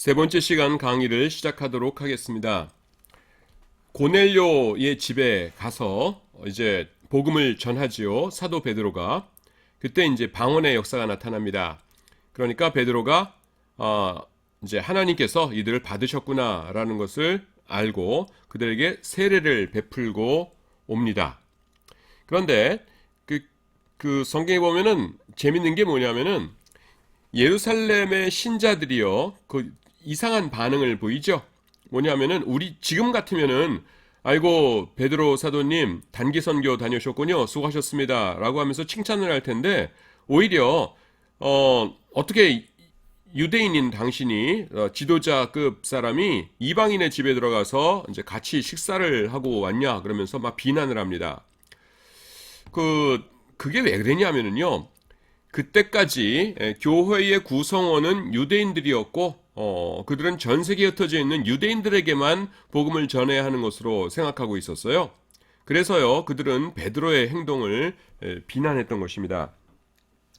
세 번째 시간 강의를 시작하도록 하겠습니다. 고넬료의 집에 가서 이제 복음을 전하지요. 사도 베드로가. 그때 이제 방언의 역사가 나타납니다. 그러니까 베드로가 이제 하나님께서 이들을 받으셨구나라는 것을 알고 그들에게 세례를 베풀고 옵니다. 그런데 그 성경에 보면은 재밌는 게 뭐냐면은 예루살렘의 신자들이요, 그 이상한 반응을 보이죠. 뭐냐면은 우리 지금 같으면은 아이고 베드로 사도님 단기 선교 다녀오셨군요, 수고하셨습니다라고 하면서 칭찬을 할 텐데 오히려 어떻게 유대인인 당신이 지도자급 사람이 이방인의 집에 들어가서 이제 같이 식사를 하고 왔냐 그러면서 막 비난을 합니다. 그게 왜 그랬냐면은요. 그때까지 교회의 구성원은 유대인들이었고 그들은 전 세계에 흩어져 있는 유대인들에게만 복음을 전해야 하는 것으로 생각하고 있었어요. 그래서요 그들은 베드로의 행동을 비난했던 것입니다.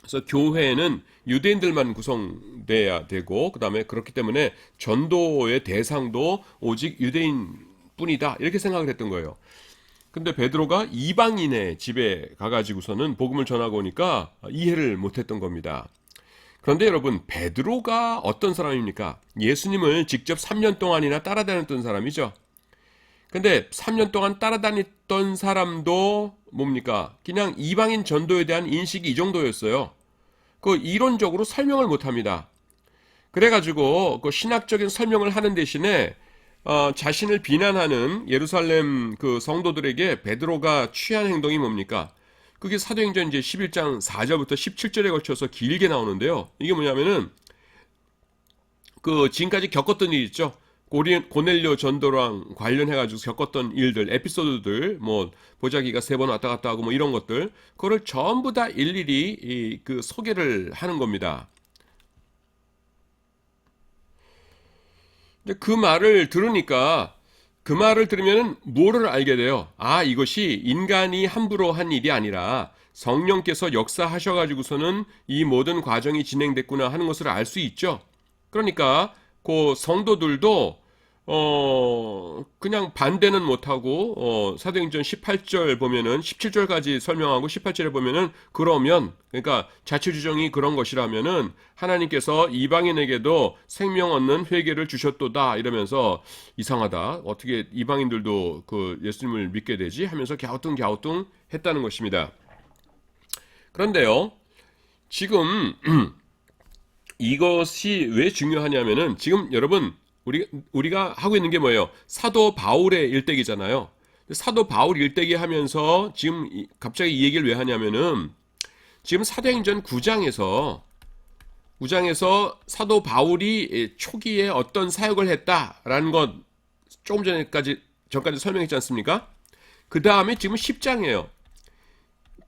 그래서 교회는 유대인들만 구성돼야 되고 그 다음에 그렇기 때문에 전도의 대상도 오직 유대인뿐이다 이렇게 생각을 했던 거예요. 근데 베드로가 이방인의 집에 가가지고서는 복음을 전하고 오니까 이해를 못했던 겁니다. 그런데 여러분, 베드로가 어떤 사람입니까? 예수님을 직접 3년 동안이나 따라다녔던 사람이죠. 근데 3년 동안 따라다녔던 사람도 뭡니까? 그냥 이방인 전도에 대한 인식이 이 정도였어요. 그 이론적으로 설명을 못합니다. 그래가지고 그 신학적인 설명을 하는 대신에 자신을 비난하는 예루살렘 그 성도들에게 베드로가 취한 행동이 뭡니까? 그게 사도행전 이제 11장 4절부터 17절에 걸쳐서 길게 나오는데요. 이게 뭐냐면은 그 지금까지 겪었던 일 있죠. 고넬료 전도랑 관련해가지고 겪었던 일들, 에피소드들, 뭐 보자기가 3번 왔다 갔다 하고 뭐 이런 것들, 그거를 전부 다 일일이 그 소개를 하는 겁니다. 그 말을 들으니까 그 말을 들으면 뭐를 알게 돼요? 아, 이것이 인간이 함부로 한 일이 아니라 성령께서 역사하셔가지고서는 이 모든 과정이 진행됐구나 하는 것을 알 수 있죠. 그러니까 그 성도들도 그냥 반대는 못하고 사도행전 18절 보면은 17절까지 설명하고 18절에 보면은 그러면 그러니까 자초지종이 그런 것이라면은 하나님께서 이방인에게도 생명 얻는 회개를 주셨도다 이러면서 이상하다 어떻게 이방인들도 그 예수님을 믿게 되지 하면서 갸우뚱 했다는 것입니다. 그런데요 지금 이것이 왜 중요하냐면은 지금 여러분 우리가 하고 있는 게 뭐예요? 사도 바울의 일대기잖아요. 사도 바울 일대기 하면서 지금 갑자기 이 얘기를 왜 하냐면은 지금 사도행전 9장에서 사도 바울이 초기에 어떤 사역을 했다라는 것 조금 전까지 설명했지 않습니까? 그 다음에 지금 10장이에요.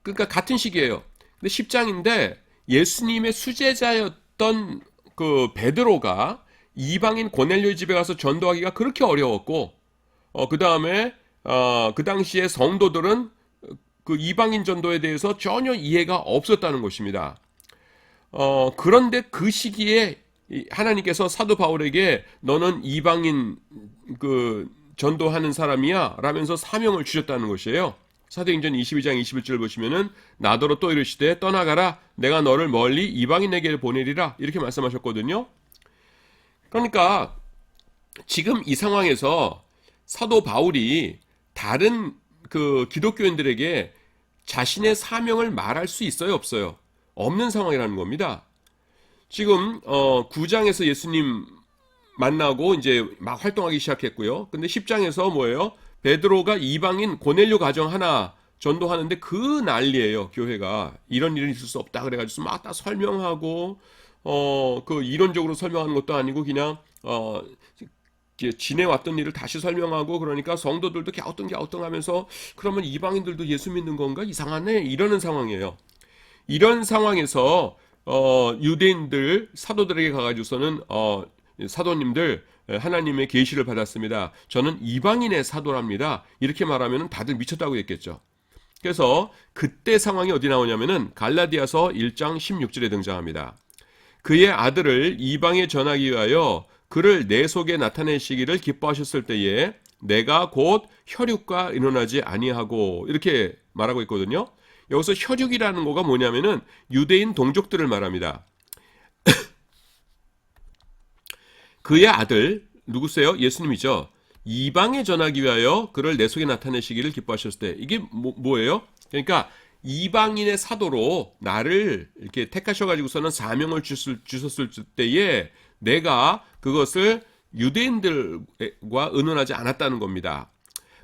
그러니까 같은 시기예요. 근데 10장인데 예수님의 수제자였던 그 베드로가 이방인 고넬료 집에 가서 전도하기가 그렇게 어려웠고 그 다음에 그 당시에 성도들은 그 이방인 전도에 대해서 전혀 이해가 없었다는 것입니다. 그런데 그 시기에 하나님께서 사도 바울에게 너는 이방인 그 전도하는 사람이야 라면서 사명을 주셨다는 것이에요. 사도행전 22장 21절 보시면은 나더러 또 이르시되 떠나가라 내가 너를 멀리 이방인에게 보내리라 이렇게 말씀하셨거든요. 그러니까 지금 이 상황에서 사도 바울이 다른 그 기독교인들에게 자신의 사명을 말할 수 있어요, 없어요? 없는 상황이라는 겁니다. 지금 9장에서 예수님 만나고 이제 막 활동하기 시작했고요. 근데 10장에서 뭐예요? 베드로가 이방인 고넬료 가정 하나 전도하는데 그 난리예요, 교회가. 이런 일은 있을 수 없다 그래가지고 막 다 설명하고 그 이론적으로 설명하는 것도 아니고 그냥 지내왔던 일을 다시 설명하고 그러니까 성도들도 갸우뚱하면서 그러면 이방인들도 예수 믿는 건가? 이상하네 이러는 상황이에요. 이런 상황에서 유대인들 사도들에게 가가지고서는 사도님들 하나님의 계시를 받았습니다. 저는 이방인의 사도랍니다. 이렇게 말하면 다들 미쳤다고 했겠죠. 그래서 그때 상황이 어디 나오냐면은 갈라디아서 1장 16절에 등장합니다. 그의 아들을 이방에 전하기 위하여 그를 내 속에 나타내시기를 기뻐하셨을 때에 내가 곧 혈육과 의논하지 아니하고 이렇게 말하고 있거든요. 여기서 혈육이라는 거가 뭐냐면은 유대인 동족들을 말합니다. 그의 아들 누구세요? 예수님이죠. 이방에 전하기 위하여 그를 내 속에 나타내시기를 기뻐하셨을 때 이게 뭐예요? 그러니까 이방인의 사도로 나를 이렇게 택하셔가지고서는 사명을 주셨을 때에 내가 그것을 유대인들과 의논하지 않았다는 겁니다.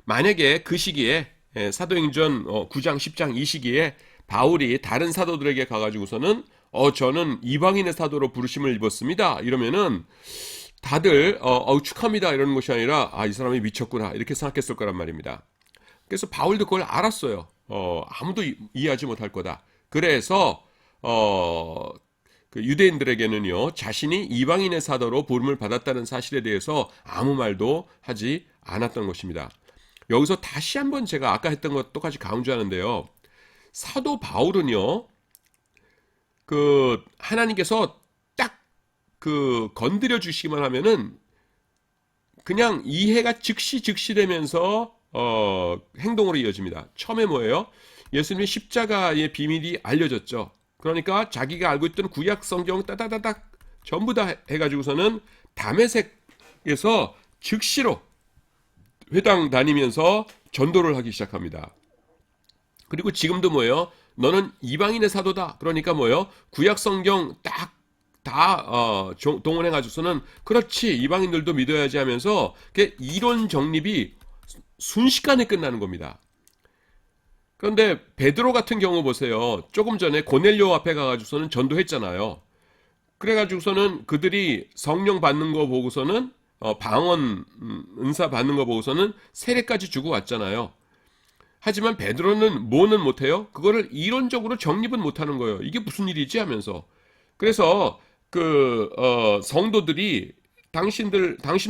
만약에 그 시기에 사도행전 9장 10장 이 시기에 바울이 다른 사도들에게 가가지고서는 저는 이방인의 사도로 부르심을 입었습니다 이러면은 다들 축하합니다 이러는 것이 아니라 이 사람이 미쳤구나 이렇게 생각했을 거란 말입니다. 그래서 바울도 그걸 알았어요. 아무도 이해하지 못할 거다. 그래서 그 유대인들에게는요 자신이 이방인의 사도로 부름을 받았다는 사실에 대해서 아무 말도 하지 않았던 것입니다. 여기서 다시 한번 제가 아까 했던 것 똑같이 강조하는데요. 사도 바울은요 그 하나님께서 그 건드려 주시기만 하면은 그냥 이해가 즉시 되면서 행동으로 이어집니다. 처음에 뭐예요? 예수님의 십자가의 비밀이 알려졌죠. 그러니까 자기가 알고 있던 구약 성경 따다다닥 전부 다 해가지고서는 다메섹에서 즉시로 회당 다니면서 전도를 하기 시작합니다. 그리고 지금도 뭐예요? 너는 이방인의 사도다. 그러니까 뭐예요? 구약 성경 다 동원해가지고서는 그렇지 이방인들도 믿어야지 하면서 이론 정립이 순식간에 끝나는 겁니다. 그런데 베드로 같은 경우 보세요. 조금 전에 고넬료 앞에 가가지고서는 전도했잖아요. 그래가지고서는 그들이 성령 받는 거 보고서는 방언 은사 받는 거 보고서는 세례까지 주고 왔잖아요. 하지만 베드로는 뭐는 못해요? 그거를 이론적으로 정립은 못하는 거예요. 이게 무슨 일이지 하면서. 그래서 성도들이 당신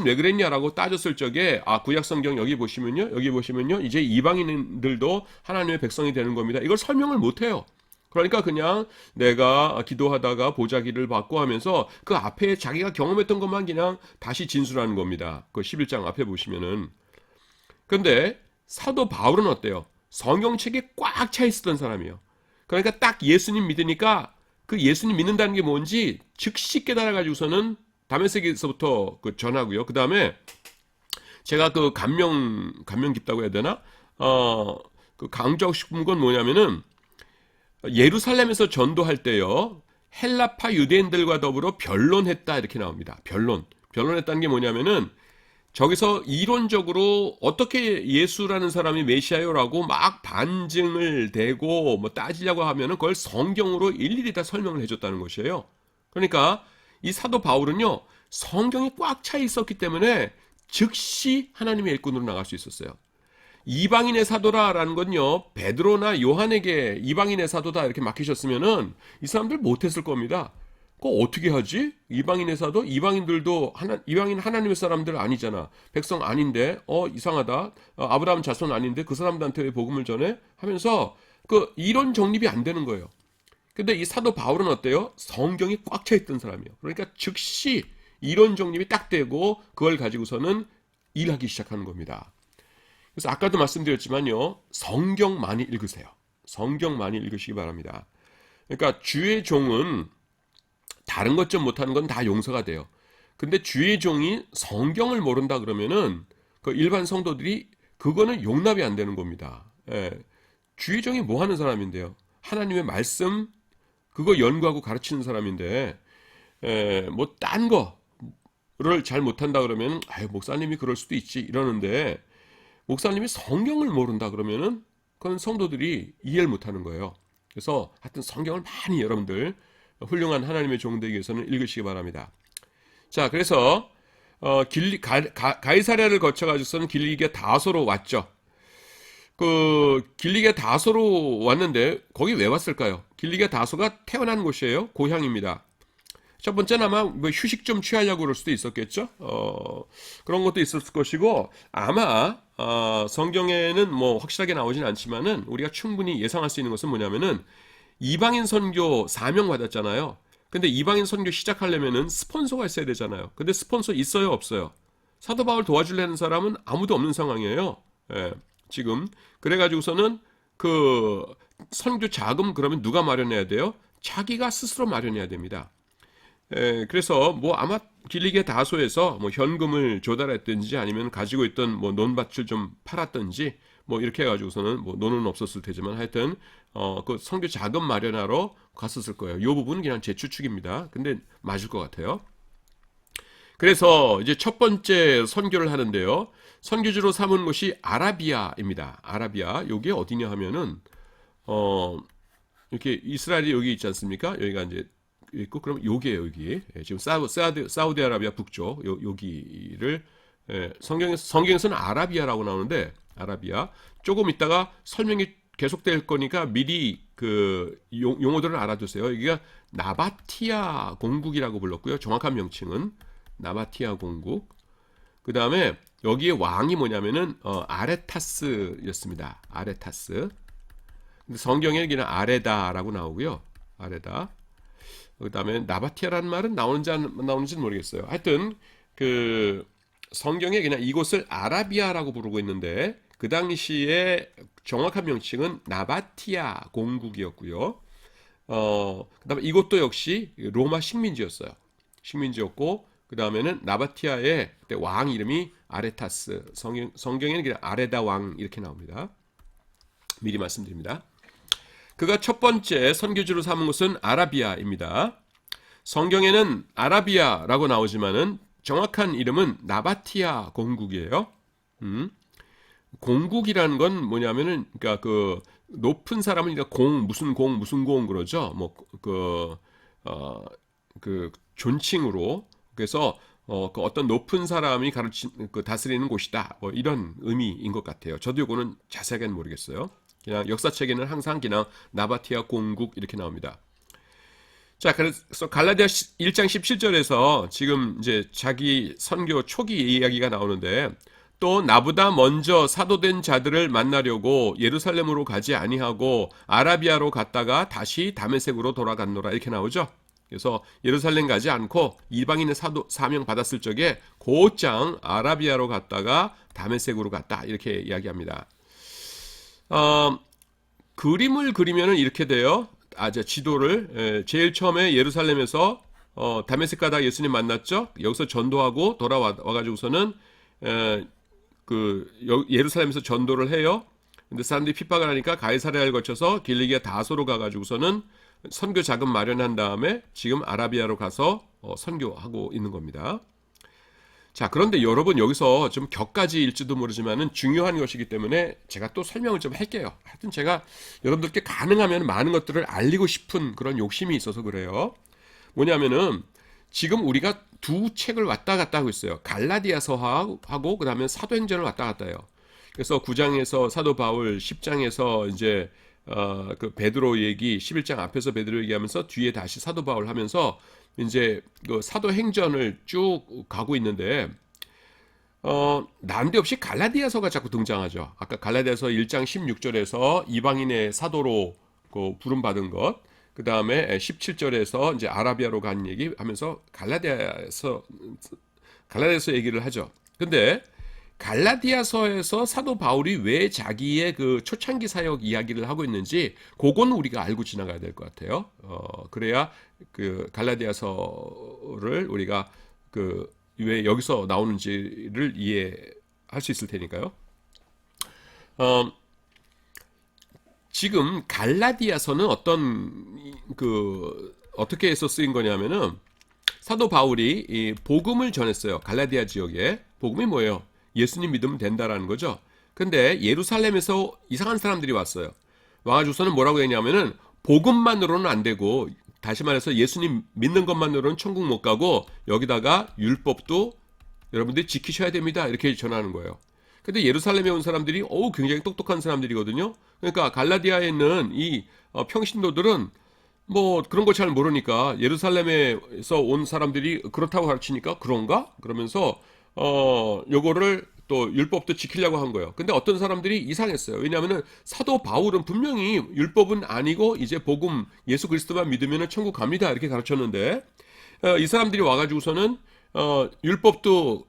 왜 그랬냐라고 따졌을 적에 구약 성경 여기 보시면요 이제 이방인들도 하나님의 백성이 되는 겁니다. 이걸 설명을 못 해요. 그러니까 그냥 내가 기도하다가 보자기를 받고 하면서 그 앞에 자기가 경험했던 것만 그냥 다시 진술하는 겁니다. 그 11장 앞에 보시면은. 근데 사도 바울은 어때요? 성경책에 꽉 차 있었던 사람이에요. 그러니까 딱 예수님 믿으니까 그 예수님 믿는다는 게 뭔지 즉시 깨달아가지고서는 다메섹에서부터 전하고요. 그 다음에 제가 그 감명 깊다고 해야 되나? 그 강조하고 싶은 건 뭐냐면은 예루살렘에서 전도할 때요. 헬라파 유대인들과 더불어 변론했다 이렇게 나옵니다. 변론했다는 게 뭐냐면은 저기서 이론적으로 어떻게 예수라는 사람이 메시아요라고 막 반증을 대고 뭐 따지려고 하면은 그걸 성경으로 일일이 다 설명을 해줬다는 것이에요. 그러니까 이 사도 바울은요 성경이 꽉 차 있었기 때문에 즉시 하나님의 일꾼으로 나갈 수 있었어요. 이방인의 사도라라는 건요 베드로나 요한에게 이방인의 사도다 이렇게 맡기셨으면은 이 사람들 못했을 겁니다. 그거 어떻게 하지? 이방인의 사도? 이방인들도 이방인 하나님의 사람들 아니잖아. 백성 아닌데 이상하다. 아브라함 자손 아닌데 그 사람들한테 왜 복음을 전해? 하면서 그 이론 정립이 안 되는 거예요. 근데 이 사도 바울은 어때요? 성경이 꽉 차 있던 사람이에요. 그러니까 즉시 이론 정립이 딱 되고 그걸 가지고서는 일하기 시작하는 겁니다. 그래서 아까도 말씀드렸지만요. 성경 많이 읽으세요. 성경 많이 읽으시기 바랍니다. 그러니까 주의 종은 다른 것 좀 못하는 건 다 용서가 돼요. 근데 주의 종이 성경을 모른다 그러면은 그 일반 성도들이 그거는 용납이 안 되는 겁니다. 주의 종이 뭐 하는 사람인데요? 하나님의 말씀 그거 연구하고 가르치는 사람인데 뭐 딴 거를 잘 못한다 그러면 목사님이 그럴 수도 있지 이러는데 목사님이 성경을 모른다 그러면은 그건 성도들이 이해를 못하는 거예요. 그래서 하여튼 성경을 많이 여러분들 훌륭한 하나님의 종되기 위해서는 읽으시기 바랍니다. 자, 그래서 가이사랴를 거쳐가지고서는 길리게 다소로 왔죠. 그 길리게 다소로 왔는데 거기 왜 왔을까요? 길리게 다소가 태어난 곳이에요. 고향입니다. 첫 번째는 아마 뭐 휴식 좀 취하려고 그럴 수도 있었겠죠. 그런 것도 있었을 것이고 아마 성경에는 뭐 확실하게 나오진 않지만은 우리가 충분히 예상할 수 있는 것은 뭐냐면은 이방인 선교 사명 받았잖아요. 근데 이방인 선교 시작하려면은 스폰서가 있어야 되잖아요. 근데 스폰서 있어요, 없어요? 사도 바울 도와주려는 사람은 아무도 없는 상황이에요. 예, 지금 그래가지고서는 그 선교 자금 그러면 누가 마련해야 돼요? 자기가 스스로 마련해야 됩니다. 예, 그래서 뭐 아마 길리게 다소에서 뭐 현금을 조달했든지 아니면 가지고 있던 뭐 논밭을 좀 팔았든지 뭐 이렇게 해가지고서는 뭐 논은 없었을 테지만 하여튼 그 선교 자금 마련하러 갔었을 거예요. 이 부분은 그냥 제 추측입니다. 근데 맞을 것 같아요. 그래서 이제 첫 번째 선교를 하는데요. 선교지로 삼은 곳이 아라비아입니다. 아라비아. 여기 어디냐 하면은 이렇게 이스라엘이 여기 있지 않습니까? 여기가 이제 있고 그럼 여기에요, 여기. 예, 지금 사우디아라비아 북쪽 여기를 성경에서는 아라비아라고 나오는데 아라비아 조금 있다가 설명이 계속될 거니까 미리 그 용어들을 알아두세요. 여기가 나바티아 공국이라고 불렀고요. 정확한 명칭은 나바티아 공국. 그 다음에 여기에 왕이 뭐냐면은 아레타스였습니다. 아레타스. 근데 성경에는 그냥 아레다라고 나오고요. 아레다. 그 다음에 나바티아라는 말은 나오는지 안 나오는지는 모르겠어요. 하여튼 그 성경에 그냥 이곳을 아라비아라고 부르고 있는데 그 당시에 정확한 명칭은 나바티아 공국이었고요. 그 다음에 이것도 역시 로마 식민지였어요. 식민지였고 그 다음에는 나바티아의 그때 왕 이름이 아레타스. 성경에는 그냥 아레다 왕 이렇게 나옵니다. 미리 말씀드립니다. 그가 첫 번째 선교지로 삼은 곳은 아라비아입니다. 성경에는 아라비아라고 나오지만은 정확한 이름은 나바티아 공국이에요. 공국이라는 건 뭐냐면은 그러니까 그 높은 사람은 그러니까 무슨 공 그러죠. 뭐 그 존칭으로 그래서 그 어떤 높은 사람이 그 다스리는 곳이다. 뭐 이런 의미인 것 같아요. 저도 이거는 자세하게는 모르겠어요. 그냥 역사책에는 항상 그냥 나바티아 공국 이렇게 나옵니다. 자, 그래서 갈라디아 1장 17절에서 지금 이제 자기 선교 초기 이야기가 나오는데 또 나보다 먼저 사도된 자들을 만나려고 예루살렘으로 가지 아니하고 아라비아로 갔다가 다시 다메섹으로 돌아갔노라 이렇게 나오죠. 그래서 예루살렘 가지 않고 이방인의 사명 받았을 적에 곧장 아라비아로 갔다가 다메섹으로 갔다 이렇게 이야기합니다. 그림을 그리면은 이렇게 돼요. 지도를 제일 처음에 예루살렘에서 다메섹 가다가 예수님 만났죠. 여기서 전도하고 돌아와가지고서는 예루살렘에서 전도를 해요. 근데 사람들이 핍박을 하니까 가이사랴를 거쳐서 길리기아 다소로 가가지고서는 선교 자금 마련한 다음에 지금 아라비아로 가서 선교하고 있는 겁니다. 자, 그런데 여러분 여기서 좀 격가지일지도 모르지만은 중요한 것이기 때문에 제가 또 설명을 좀 할게요. 하여튼 제가 여러분들께 가능하면 많은 것들을 알리고 싶은 그런 욕심이 있어서 그래요. 뭐냐면은 지금 우리가 두 책을 왔다 갔다 하고 있어요. 갈라디아서하고 그다음에 사도행전을 왔다 갔다 해요. 그래서 9장에서 사도 바울, 10장에서 이제 그 베드로 얘기, 11장 앞에서 베드로 얘기하면서 뒤에 다시 사도 바울 하면서 이제 그 사도행전을 쭉 가고 있는데 난데없이 갈라디아서가 자꾸 등장하죠. 아까 갈라디아서 1장 16절에서 이방인의 사도로 부름받은 것, 그 다음에 17절에서 이제 아라비아로 간 얘기 하면서 갈라디아서 얘기를 하죠. 근데 갈라디아서에서 사도 바울이 왜 자기의 그 초창기 사역 이야기를 하고 있는지 그건 우리가 알고 지나가야 될 것 같아요. 그래야 그 갈라디아서를 우리가 그 왜 여기서 나오는지를 이해할 수 있을 테니까요. 지금 갈라디아서는 어떻게 해서 쓰인 거냐면은 사도 바울이 이 복음을 전했어요. 갈라디아 지역에. 복음이 뭐예요? 예수님 믿으면 된다라는 거죠. 근데 예루살렘에서 이상한 사람들이 왔어요. 와가지고서는 뭐라고 했냐면은 복음만으로는 안 되고 다시 말해서 예수님 믿는 것만으로는 천국 못 가고 여기다가 율법도 여러분들이 지키셔야 됩니다. 이렇게 전하는 거예요. 근데 예루살렘에 온 사람들이 굉장히 똑똑한 사람들이거든요. 그러니까 갈라디아에 있는 이 평신도들은 뭐 그런 거 잘 모르니까 예루살렘에서 온 사람들이 그렇다고 가르치니까 그런가? 그러면서 요거를 또 율법도 지키려고 한 거예요. 근데 어떤 사람들이 이상했어요. 왜냐하면 사도 바울은 분명히 율법은 아니고 이제 복음 예수 그리스도만 믿으면 천국 갑니다 이렇게 가르쳤는데 이 사람들이 와가지고서는 율법도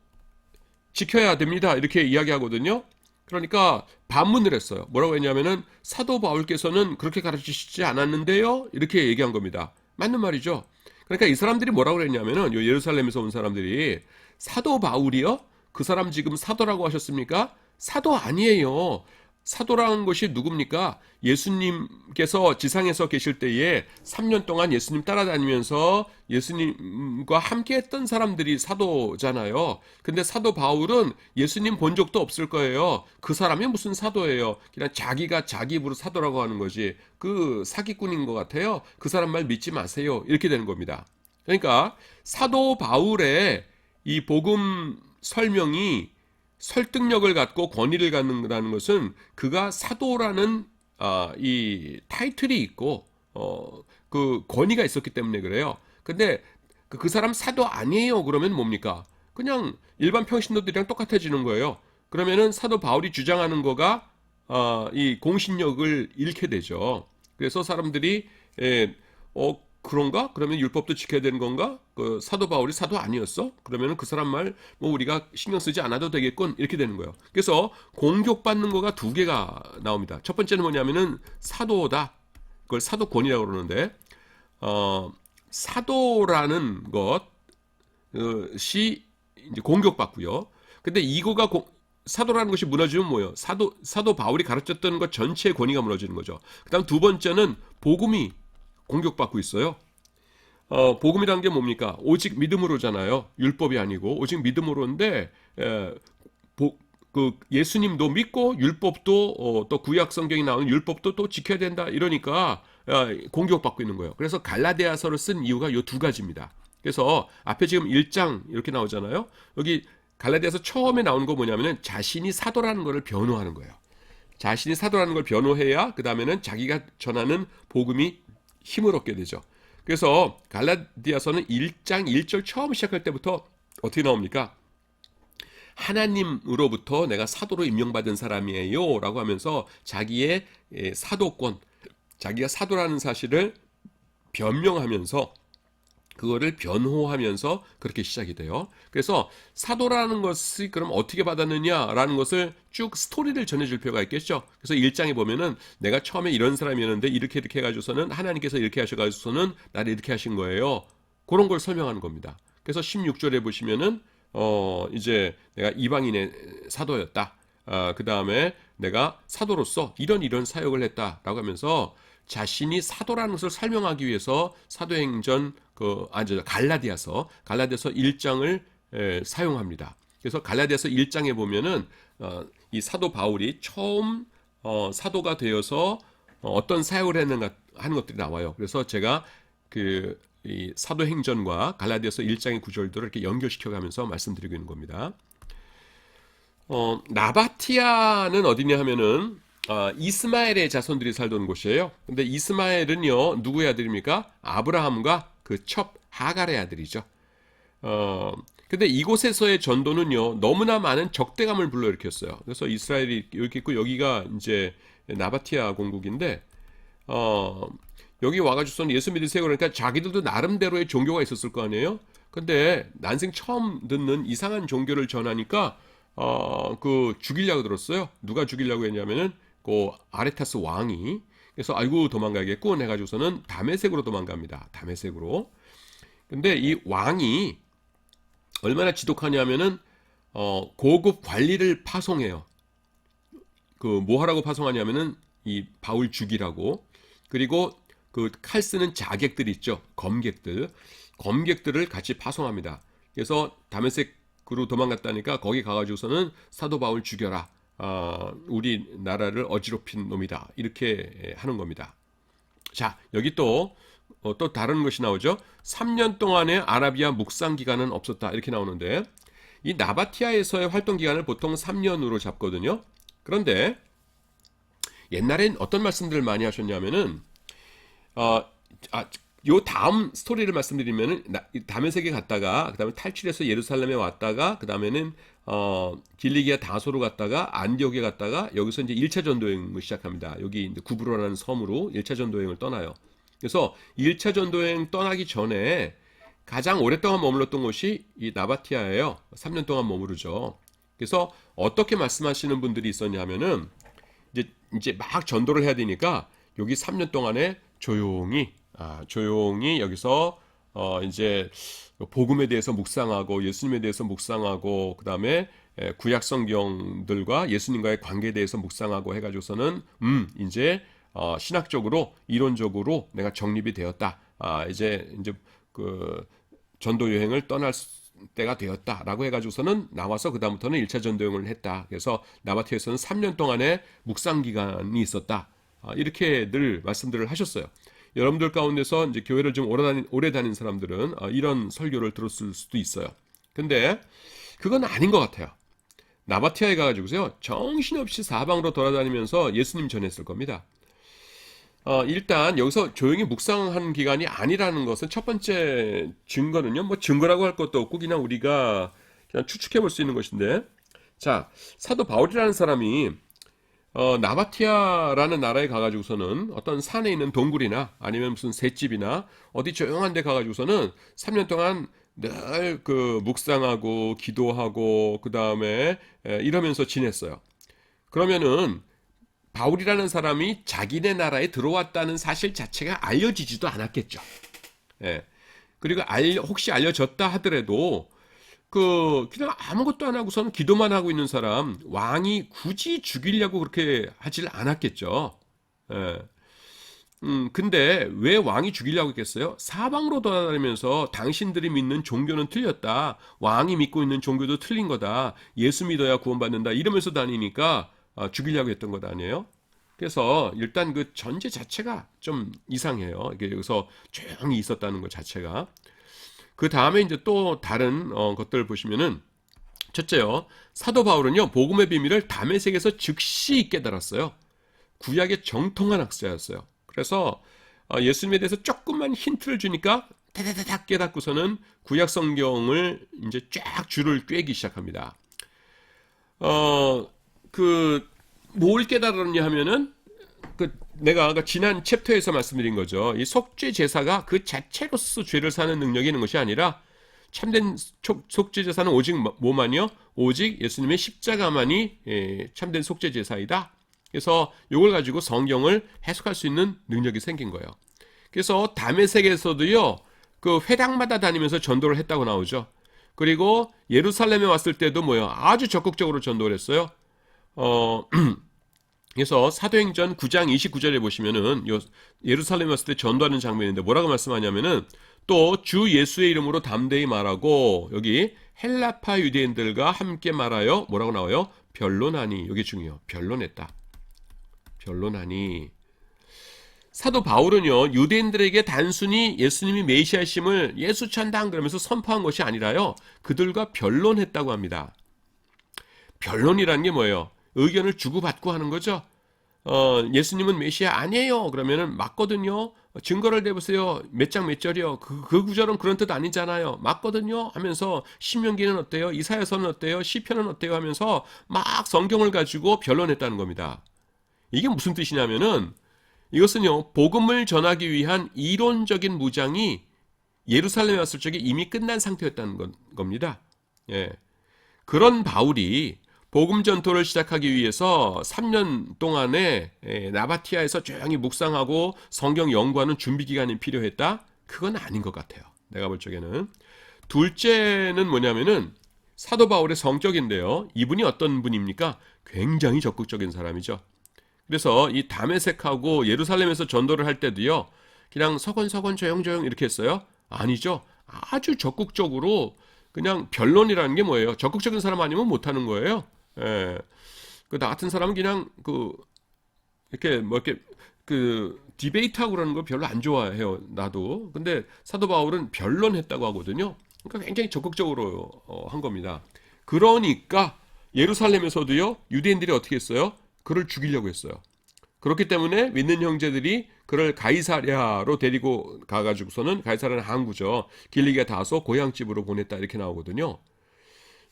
지켜야 됩니다 이렇게 이야기하거든요. 그러니까 반문을 했어요. 뭐라고 했냐면은 사도 바울께서는 그렇게 가르치시지 않았는데요 이렇게 얘기한 겁니다. 맞는 말이죠. 그러니까 이 사람들이 뭐라고 그랬냐면은 요 예루살렘에서 온 사람들이 사도 바울이요? 그 사람 지금 사도라고 하셨습니까? 사도 아니에요. 사도라는 것이 누굽니까? 예수님께서 지상에서 계실 때에 3년 동안 예수님 따라다니면서 예수님과 함께 했던 사람들이 사도잖아요. 근데 사도 바울은 예수님 본 적도 없을 거예요. 그 사람이 무슨 사도예요? 그냥 자기가 자기 입으로 사도라고 하는 거지. 그 사기꾼인 것 같아요. 그 사람 말 믿지 마세요. 이렇게 되는 겁니다. 그러니까 사도 바울의 이 복음 설명이 설득력을 갖고 권위를 갖는다는 것은 그가 사도라는 이 타이틀이 있고 그 권위가 있었기 때문에 그래요. 근데 그 사람 사도 아니에요. 그러면 뭡니까? 그냥 일반 평신도들이랑 똑같아지는 거예요. 그러면은 사도 바울이 주장하는 거가 이 공신력을 잃게 되죠. 그래서 사람들이 그런가? 그러면 율법도 지켜야 되는 건가? 그 사도 바울이 사도 아니었어? 그러면 그 사람 말 뭐 우리가 신경 쓰지 않아도 되겠군 이렇게 되는 거예요. 그래서 공격받는 거가 두 개가 나옵니다. 첫 번째는 뭐냐면은 사도다. 그걸 사도권이라고 그러는데 사도라는 것이 이제 공격받고요. 근데 이거가 사도라는 것이 무너지면 뭐예요? 사도 바울이 가르쳤던 것 전체의 권위가 무너지는 거죠. 그다음 두 번째는 복음이 공격받고 있어요. 복음이라는 게 뭡니까? 오직 믿음으로잖아요. 율법이 아니고 오직 믿음으로인데 그 예수님도 믿고 율법도 또 구약 성경이 나오는 율법도 또 지켜야 된다 이러니까 공격받고 있는 거예요. 그래서 갈라디아서를 쓴 이유가 이 두 가지입니다. 그래서 앞에 지금 1장 이렇게 나오잖아요. 여기 갈라디아서 처음에 나오는 거 뭐냐면은 자신이 사도라는 것을 변호하는 거예요. 자신이 사도라는 걸 변호해야 그 다음에는 자기가 전하는 복음이 힘을 얻게 되죠. 그래서 갈라디아서는 1장 1절 처음 시작할 때부터 어떻게 나옵니까? 하나님으로부터 내가 사도로 임명받은 사람이에요 라고 하면서 자기의 사도권, 자기가 사도라는 사실을 변명하면서 그거를 변호하면서 그렇게 시작이 돼요. 그래서 사도라는 것이 그럼 어떻게 받았느냐라는 것을 쭉 스토리를 전해줄 필요가 있겠죠. 그래서 1장에 보면은 내가 처음에 이런 사람이었는데 이렇게 해가지고서는 하나님께서 이렇게 하셔가지고서는 나를 이렇게 하신 거예요. 그런 걸 설명하는 겁니다. 그래서 16절에 보시면은 이제 내가 이방인의 사도였다. 그 다음에 내가 사도로서 이런 사역을 했다라고 하면서 자신이 사도라는 것을 설명하기 위해서 사도행전 갈라디아서 1장을 사용합니다. 그래서 갈라디아서 1장에 보면은 이 사도 바울이 처음 사도가 되어서 어떤 사역을 했는가 하는 것들이 나와요. 그래서 제가 이 사도행전과 갈라디아서 1장의 구절들을 이렇게 연결시켜가면서 말씀드리고 있는 겁니다. 나바티아는 어디냐 하면은 이스마엘의 자손들이 살던 곳이에요. 근데 이스마엘은요 누구의 아들입니까? 아브라함과 그 첩 하갈의 아들이죠. 근데 이곳에서의 전도는요 너무나 많은 적대감을 불러일으켰어요. 그래서 이스라엘이 이렇게 있고 여기가 이제 나바티아 공국인데 여기 와가지고서는 예수 믿으세요 그러니까 자기들도 나름대로의 종교가 있었을 거 아니에요. 근데 난생 처음 듣는 이상한 종교를 전하니까 죽이려고 들었어요. 누가 죽이려고 했냐면은 그 아레타스 왕이. 그래서 아이고 도망가야겠군 해가지고서는 다메섹으로 도망갑니다. 다메섹으로. 근데 이 왕이 얼마나 지독하냐면은 고급 관리를 파송해요. 뭐 하라고 파송하냐면은 이 바울 죽이라고. 그리고 그 칼 쓰는 자객들 있죠. 검객들을 같이 파송합니다. 그래서 다메섹으로 도망갔다니까 거기 가가지고서는 사도 바울 죽여라. 우리 나라를 어지럽힌 놈이다. 이렇게 하는 겁니다. 자, 여기 또 다른 것이 나오죠. 3년 동안의 아라비아 묵상 기간은 없었다. 이렇게 나오는데 이 나바티아에서의 활동 기간을 보통 3년으로 잡거든요. 그런데 옛날엔 어떤 말씀들을 많이 하셨냐면은 요 다음 스토리를 말씀드리면은 다메섹에 갔다가 그다음에 탈출해서 예루살렘에 왔다가 그다음에는 길리기아 다소로 갔다가 안디옥에 갔다가 여기서 이제 1차 전도행을 시작합니다. 여기 이제 구브로라는 섬으로 1차 전도행을 떠나요. 그래서 1차 전도행 떠나기 전에 가장 오랫동안 머물렀던 곳이 이 나바티아예요. 3년 동안 머무르죠. 그래서 어떻게 말씀하시는 분들이 있었냐 하면은 이제 막 전도를 해야 되니까 여기 3년 동안에 조용히 여기서 이제 복음에 대해서 묵상하고 예수님에 대해서 묵상하고 그다음에 구약 성경들과 예수님과의 관계에 대해서 묵상하고 해가지고서는 이제 신학적으로 이론적으로 내가 정립이 되었다. 이제 그 전도 여행을 떠날 때가 되었다라고 해가지고서는 나와서 그 다음부터는 1차 전도 여행을 했다. 그래서 나바티에서는 3년 동안의 묵상 기간이 있었다. 이렇게 늘 말씀들을 하셨어요. 여러분들 가운데서 이제 교회를 좀 오래 다닌 사람들은 이런 설교를 들었을 수도 있어요. 근데 그건 아닌 것 같아요. 나바티아에 가가지고서요, 정신없이 사방으로 돌아다니면서 예수님 전했을 겁니다. 일단 여기서 조용히 묵상하는 기간이 아니라는 것은 첫 번째 증거는요, 뭐 증거라고 할 것도 없고 그냥 우리가 그냥 추측해 볼 수 있는 것인데, 자, 사도 바울이라는 사람이 나바티아라는 나라에 가가지고서는 어떤 산에 있는 동굴이나 아니면 무슨 셋집이나 어디 조용한 데 가가지고서는 3년 동안 늘 그 묵상하고 기도하고 그 다음에 이러면서 지냈어요. 그러면은 바울이라는 사람이 자기네 나라에 들어왔다는 사실 자체가 알려지지도 않았겠죠. 예. 그리고 혹시 알려졌다 하더라도 그냥 아무것도 안 하고서는 기도만 하고 있는 사람 왕이 굳이 죽이려고 그렇게 하질 않았겠죠. 예. 근데 왜 왕이 죽이려고 했겠어요? 사방으로 돌아다니면서 당신들이 믿는 종교는 틀렸다. 왕이 믿고 있는 종교도 틀린 거다. 예수 믿어야 구원받는다. 이러면서 다니니까 죽이려고 했던 것 아니에요? 그래서 일단 그 전제 자체가 좀 이상해요. 이게 여기서 조용히 있었다는 것 자체가. 그 다음에 이제 또 다른 것들을 보시면은 첫째요. 사도 바울은요. 복음의 비밀을 다메섹에서 즉시 깨달았어요. 구약의 정통한 학자였어요. 그래서 예수님에 대해서 조금만 힌트를 주니까 다다다닥 깨닫고서는 구약 성경을 이제 쫙 줄을 꿰기 시작합니다. 뭘 깨달았냐 하면은 내가 아까 지난 챕터에서 말씀드린 거죠. 이 속죄 제사가 그 자체로서 죄를 사는 능력이 있는 것이 아니라 참된 속죄 제사는 오직 뭐만요? 오직 예수님의 십자가만이 참된 속죄 제사이다. 그래서 이걸 가지고 성경을 해석할 수 있는 능력이 생긴 거예요. 그래서 다메섹에서도요, 그 회당마다 다니면서 전도를 했다고 나오죠. 그리고 예루살렘에 왔을 때도 아주 적극적으로 전도를 했어요. 그래서 사도행전 9장 29절에 보시면은 예루살렘에 왔을 때 전도하는 장면인데 뭐라고 말씀하냐면은 또 주 예수의 이름으로 담대히 말하고 여기 헬라파 유대인들과 함께 말하여 뭐라고 나와요? 변론하니. 여기 중요해요. 변론했다. 변론하니. 사도 바울은요, 유대인들에게 단순히 예수님이 메시아심을 예수 천당 그러면서 선포한 것이 아니라요, 그들과 변론했다고 합니다. 변론이라는 게 뭐예요? 의견을 주고받고 하는 거죠. 예수님은 메시아 아니에요. 그러면은 맞거든요. 증거를 대보세요. 몇 장 몇 절이요. 그 구절은 그런 뜻 아니잖아요. 맞거든요. 하면서 신명기는 어때요? 이사야서는 어때요? 시편은 어때요? 하면서 막 성경을 가지고 변론했다는 겁니다. 이게 무슨 뜻이냐면은 이것은요, 복음을 전하기 위한 이론적인 무장이 예루살렘에 왔을 적에 이미 끝난 상태였다는 겁니다. 예. 그런 바울이 복음 전토를 시작하기 위해서 3년 동안에 나바티아에서 조용히 묵상하고 성경 연구하는 준비 기간이 필요했다? 그건 아닌 것 같아요. 내가 볼 적에는. 둘째는 뭐냐면은 사도 바울의 성격인데요. 이분이 어떤 분입니까? 굉장히 적극적인 사람이죠. 그래서 이 다메섹하고 예루살렘에서 전도를 할 때도요, 그냥 서건서건 조용조용 이렇게 했어요? 아니죠. 아주 적극적으로 그냥 변론이라는 게 뭐예요? 적극적인 사람 아니면 못하는 거예요. 예. 나 같은 사람은 그냥 이렇게 디베이트하고 그러는 거 별로 안 좋아해요. 나도. 근데 사도 바울은 변론했다고 하거든요. 그러니까 굉장히 적극적으로 한 겁니다. 그러니까 예루살렘에서도요, 유대인들이 어떻게 했어요? 그를 죽이려고 했어요. 그렇기 때문에 믿는 형제들이 그를 가이사랴로 데리고 가가지고서는, 가이사랴는 항구죠, 길리기아 다소 고향집으로 보냈다 이렇게 나오거든요.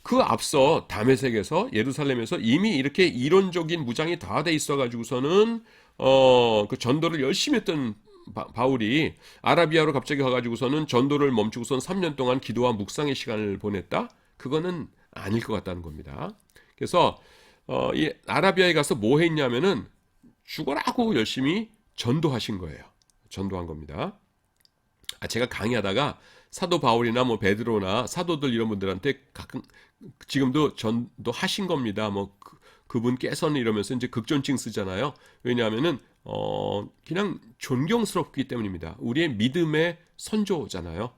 그 앞서 다메섹에서, 예루살렘에서 이미 이렇게 이론적인 무장이 다 돼 있어가지고서는 그 전도를 열심히 했던 바울이 아라비아로 갑자기 가가지고서는 전도를 멈추고선 3년 동안 기도와 묵상의 시간을 보냈다? 그거는 아닐 것 같다는 겁니다. 그래서 이 아라비아에 가서 뭐 했냐면은 죽어라고 열심히 전도하신 거예요. 전도한 겁니다. 제가 강의하다가 사도 바울이나 뭐 베드로나 사도들 이런 분들한테 가끔 지금도 전도하신 겁니다. 뭐 그분께서는 이러면서 이제 극존칭 쓰잖아요. 왜냐하면은 그냥 존경스럽기 때문입니다. 우리의 믿음의 선조잖아요.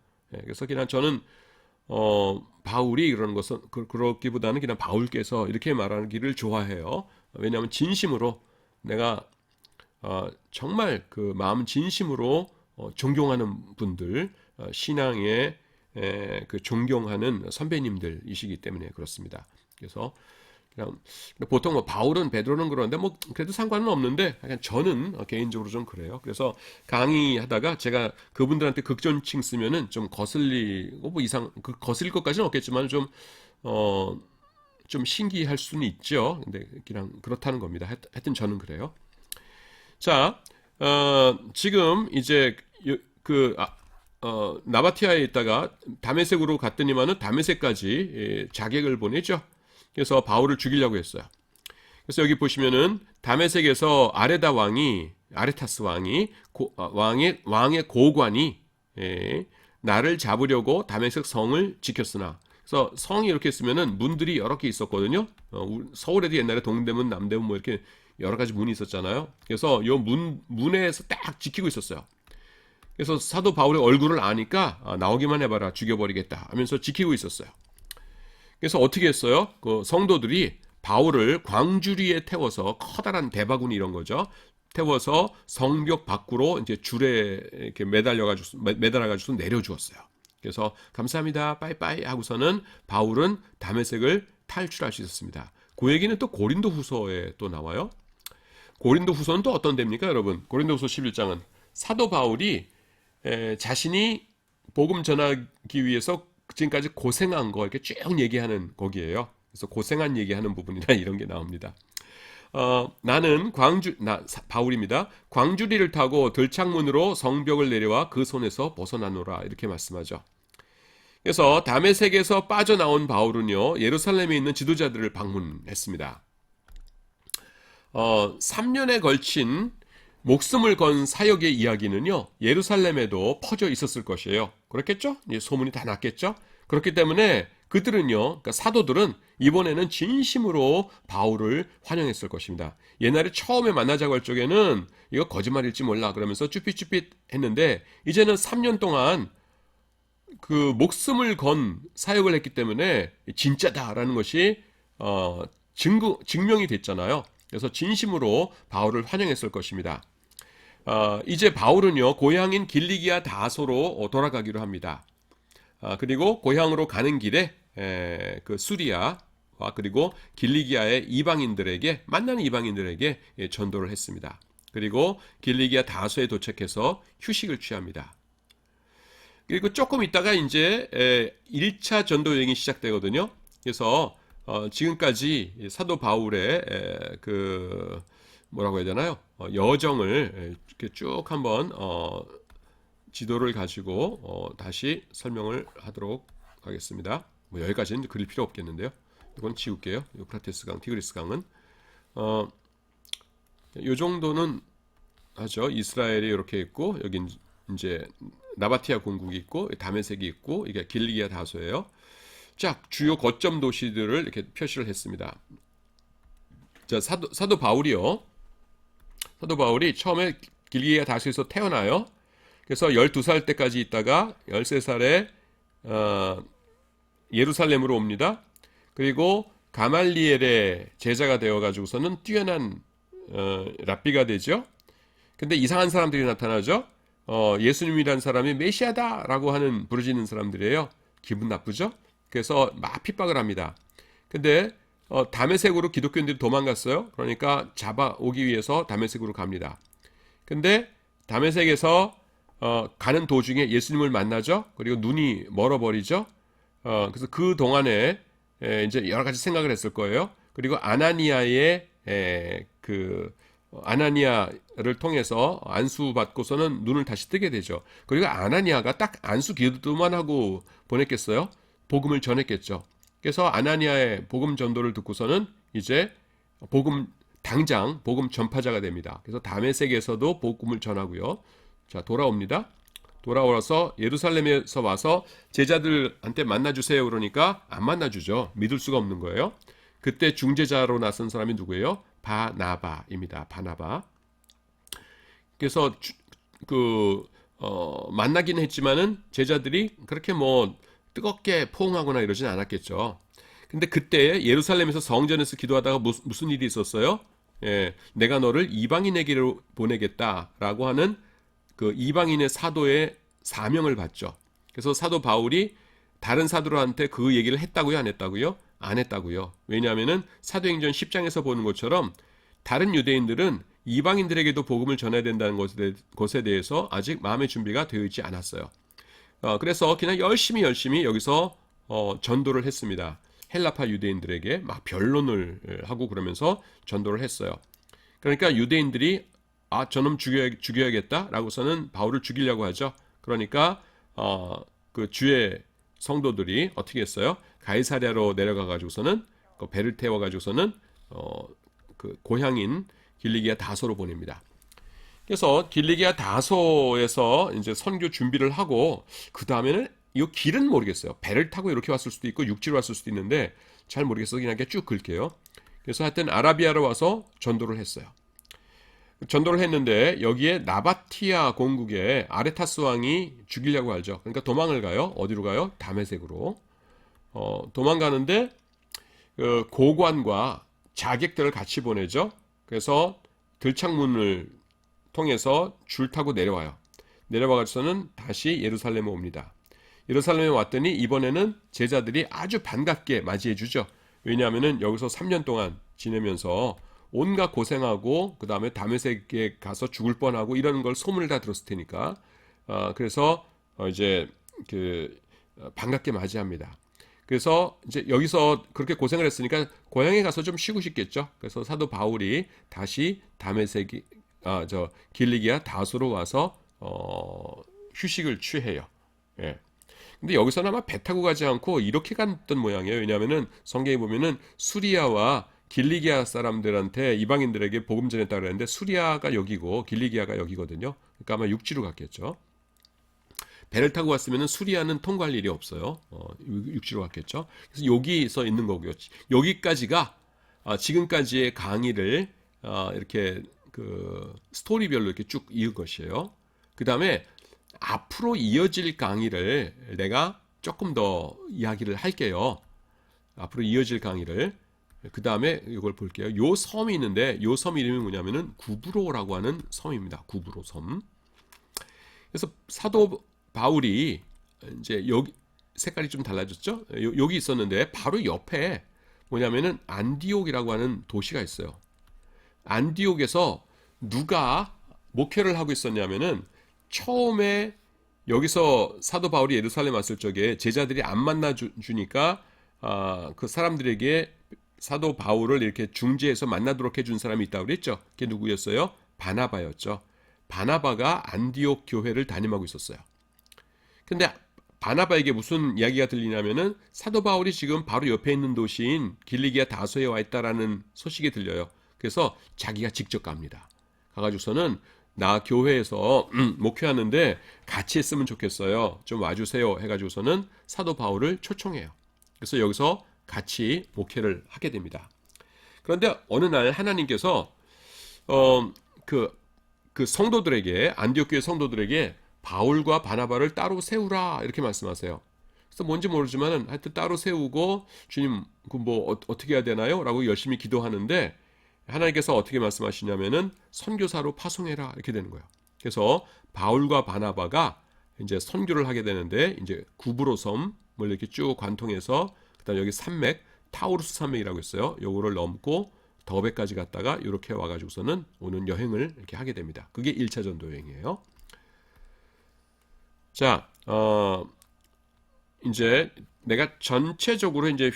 그래서 그냥 저는 바울이 그러는 것은 그렇기보다는 그냥 바울께서 이렇게 말하기를 좋아해요. 왜냐하면 진심으로 내가 정말 그 마음 진심으로 존경하는 분들, 신앙에 그 존경하는 선배님들이시기 때문에 그렇습니다. 그래서 그냥 보통 뭐 바울은 베드로는 그러는데 뭐 그래도 상관은 없는데 그냥 저는 개인적으로 좀 그래요. 그래서 강의하다가 제가 그분들한테 극존칭 쓰면은 좀 거슬리고 뭐 거슬릴 것까지는 없겠지만 좀 신기할 수는 있죠. 근데 그냥 그렇다는 겁니다. 하여튼 저는 그래요. 자, 지금 이제 나바티아에 있다가 다메섹으로 갔더니만은 다메섹까지 자객을 보내죠. 그래서 바울을 죽이려고 했어요. 그래서 여기 보시면은 다메섹에서 아레타스 왕의 고관이 나를 잡으려고 다메섹 성을 지켰으나, 그래서 성이 이렇게 있으면은 문들이 여러 개 있었거든요. 서울에도 옛날에 동대문, 남대문 뭐 이렇게 여러 가지 문이 있었잖아요. 그래서 이 문에서 딱 지키고 있었어요. 그래서 사도 바울의 얼굴을 아니까 나오기만 해봐라, 죽여버리겠다 하면서 지키고 있었어요. 그래서 어떻게 했어요? 그 성도들이 바울을 광주리에 태워서, 커다란 대바구니 이런 거죠, 태워서 성벽 밖으로 이제 줄에 이렇게 매달아가지고 내려주었어요. 그래서 감사합니다, 빠이빠이 하고서는 바울은 다메섹을 탈출할 수 있었습니다. 그 얘기는 또 고린도후서에 또 나와요. 고린도후서는 또 어떤 데입니까, 여러분? 고린도후서 11장은 사도 바울이 자신이 복음 전하기 위해서 지금까지 고생한 거 이렇게 쭉 얘기하는 거기에요. 그래서 고생한 얘기하는 부분이나 이런 게 나옵니다. 나는 바울입니다. 광주리를 타고 들창문으로 성벽을 내려와 그 손에서 벗어나노라 이렇게 말씀하죠. 그래서 다메섹에서 빠져나온 바울은요, 예루살렘에 있는 지도자들을 방문했습니다. 3년에 걸친 목숨을 건 사역의 이야기는요, 예루살렘에도 퍼져 있었을 것이에요. 그렇겠죠? 소문이 다 났겠죠? 그렇기 때문에 그들은요, 그러니까 사도들은 이번에는 진심으로 바울을 환영했을 것입니다. 옛날에 처음에 만나자고 할 적에는 이거 거짓말일지 몰라 그러면서 쭈삣쭈삣 했는데, 이제는 3년 동안 그 목숨을 건 사역을 했기 때문에 진짜다라는 것이 증명이 됐잖아요. 그래서 진심으로 바울을 환영했을 것입니다. 이제 바울은요, 고향인 길리기아 다소로 돌아가기로 합니다. 그리고 고향으로 가는 길에 그 수리아와 그리고 길리기아의 만나는 이방인들에게 전도를 했습니다. 그리고 길리기아 다소에 도착해서 휴식을 취합니다. 그리고 조금 있다가 이제 1차 전도 여행이 시작되거든요. 그래서 지금까지 사도 바울의 그 뭐라고 해야 되나요? 여정을 이렇게 쭉 한번 지도를 가지고 다시 설명을 하도록 하겠습니다. 뭐 여기까지는 그릴 필요 없겠는데요. 이건 지울게요. 유프라테스 강, 티그리스 강은 이 정도는 하죠. 이스라엘이 이렇게 있고, 여기 이제 나바티아 공국이 있고, 다메섹이 있고, 이게 길리기아 다소예요. 자, 주요 거점 도시들을 이렇게 표시를 했습니다. 자, 사도 바울이요. 사도 바울이 처음에 길리기아 다소에서 태어나요. 그래서 12살 때까지 있다가 13살에 예루살렘으로 옵니다. 그리고 가말리엘의 제자가 되어가지고서는 뛰어난 랍비가 되죠. 근데 이상한 사람들이 나타나죠. 예수님이란 사람이 메시아다라고 부르짖는 사람들이에요. 기분 나쁘죠? 그래서 막 핍박을 합니다. 근데 다메섹으로 기독교인들이 도망갔어요. 그러니까 잡아오기 위해서 다메섹으로 갑니다. 근데 다메섹에서 가는 도중에 예수님을 만나죠. 그리고 눈이 멀어버리죠. 그래서 그 동안에 이제 여러 가지 생각을 했을 거예요. 그리고 아나니아를 통해서 안수 받고서는 눈을 다시 뜨게 되죠. 그리고 아나니아가 딱 안수 기도만 하고 보냈겠어요? 복음을 전했겠죠. 그래서 아나니아의 복음 전도를 듣고서는 이제 당장 복음 전파자가 됩니다. 그래서 다메섹에서도 복음을 전하고요. 자, 돌아옵니다. 돌아와서 예루살렘에서 와서 제자들한테 만나주세요. 그러니까 안 만나주죠. 믿을 수가 없는 거예요. 그때 중재자로 나선 사람이 누구예요? 바나바입니다. 바나바. 그래서 만나긴 했지만은 제자들이 그렇게 뭐 뜨겁게 포옹하거나 이러진 않았겠죠. 근데 그때 예루살렘에서 성전에서 기도하다가 무슨 일이 있었어요? 내가 너를 이방인에게로 보내겠다라고 하는 그 이방인의 사도의 사명을 받죠. 그래서 사도 바울이 다른 사도들한테 그 얘기를 했다고요? 안 했다고요? 안 했다고요. 왜냐하면은 사도행전 10장에서 보는 것처럼 다른 유대인들은 이방인들에게도 복음을 전해야 된다는 것에 대해서 아직 마음의 준비가 되어 있지 않았어요. 그래서 그냥 열심히 여기서 전도를 했습니다. 헬라파 유대인들에게 막 변론을 하고 그러면서 전도를 했어요. 그러니까 유대인들이 저놈 죽여야겠다라고서는 바울을 죽이려고 하죠. 그러니까 그 주의 성도들이 어떻게 했어요? 가이사랴로 내려가 가지고서는 그 배를 태워 가지고서는 그 고향인 길리기아 다소로 보냅니다. 그래서 길리기아 다소에서 이제 선교 준비를 하고 그 다음에는 이 길은 모르겠어요. 배를 타고 이렇게 왔을 수도 있고 육지로 왔을 수도 있는데 잘 모르겠어서 그냥 이렇게 쭉 긁게요. 그래서 하여튼 아라비아로 와서 전도를 했어요. 전도를 했는데 여기에 나바티아 공국의 아레타스 왕이 죽이려고 하죠. 그러니까 도망을 가요. 어디로 가요? 다메섹으로. 도망가는데 그 고관과 자객들을 같이 보내죠. 그래서 들창문을 통해서 줄 타고 내려와요. 내려와서는 다시 예루살렘에 옵니다. 예루살렘에 왔더니 이번에는 제자들이 아주 반갑게 맞이해 주죠. 왜냐하면 여기서 3년 동안 지내면서 온갖 고생하고 그 다음에 다메섹에 가서 죽을 뻔하고 이런 걸 소문을 다 들었을 테니까 그래서 이제 반갑게 맞이합니다. 그래서 이제 여기서 그렇게 고생을 했으니까 고향에 가서 좀 쉬고 싶겠죠. 그래서 사도 바울이 다시 길리기아 다소로 와서 휴식을 취해요. 예. 근데 여기서는 아마 배 타고 가지 않고 이렇게 갔던 모양이에요. 왜냐하면은 성경에 보면은 수리아와 길리기아 사람들한테 이방인들에게 복음 전했다 그랬는데 수리아가 여기고 길리기아가 여기거든요. 그러니까 아마 육지로 갔겠죠. 배를 타고 왔으면 수리아는 통과할 일이 없어요. 육지로 갔겠죠. 그래서 여기서 있는 거고요. 여기까지가 지금까지의 강의를 이렇게 그 스토리별로 이렇게 쭉 이은 것이에요. 그 다음에 앞으로 이어질 강의를 내가 조금 더 이야기를 할게요. 앞으로 이어질 강의를. 그 다음에 이걸 볼게요. 요 섬이 있는데 요 섬 이름이 뭐냐면은 구브로라고 하는 섬입니다. 구브로 섬. 그래서 사도 바울이 이제 여기 색깔이 좀 달라졌죠? 여기 있었는데 바로 옆에 뭐냐면은 안디옥이라고 하는 도시가 있어요. 안디옥에서 누가 목회를 하고 있었냐면은 처음에 여기서 사도 바울이 예루살렘 왔을 적에 제자들이 안 만나 주니까 그 사람들에게 사도 바울을 이렇게 중재해서 만나도록 해준 사람이 있다고 그랬죠. 그게 누구였어요? 바나바였죠. 바나바가 안디옥 교회를 담임하고 있었어요. 근데 바나바에게 무슨 이야기가 들리냐면은 사도 바울이 지금 바로 옆에 있는 도시인 길리기아 다소에 와 있다라는 소식이 들려요. 그래서 자기가 직접 갑니다. 가가지고서는 나 교회에서 목회하는데 같이 했으면 좋겠어요. 좀 와주세요. 해가지고서는 사도 바울을 초청해요. 그래서 여기서 같이 목회를 하게 됩니다. 그런데 어느 날 하나님께서 그 성도들에게 안디옥 교회 성도들에게 바울과 바나바를 따로 세우라 이렇게 말씀하세요. 그래서 뭔지 모르지만은 하여튼 따로 세우고 주님 그 뭐 어떻게 해야 되나요? 라고 열심히 기도하는데 하나님께서 어떻게 말씀하시냐면은 선교사로 파송해라 이렇게 되는 거예요. 그래서 바울과 바나바가 이제 선교를 하게 되는데 이제 구브로 섬을 이렇게 쭉 관통해서 그다음 여기 산맥 타우루스 산맥이라고 했어요. 요거를 넘고 더베까지 갔다가 이렇게 와가지고서는 오는 여행을 이렇게 하게 됩니다. 그게 1차 전도 여행이에요. 자, 이제 내가 전체적으로 이제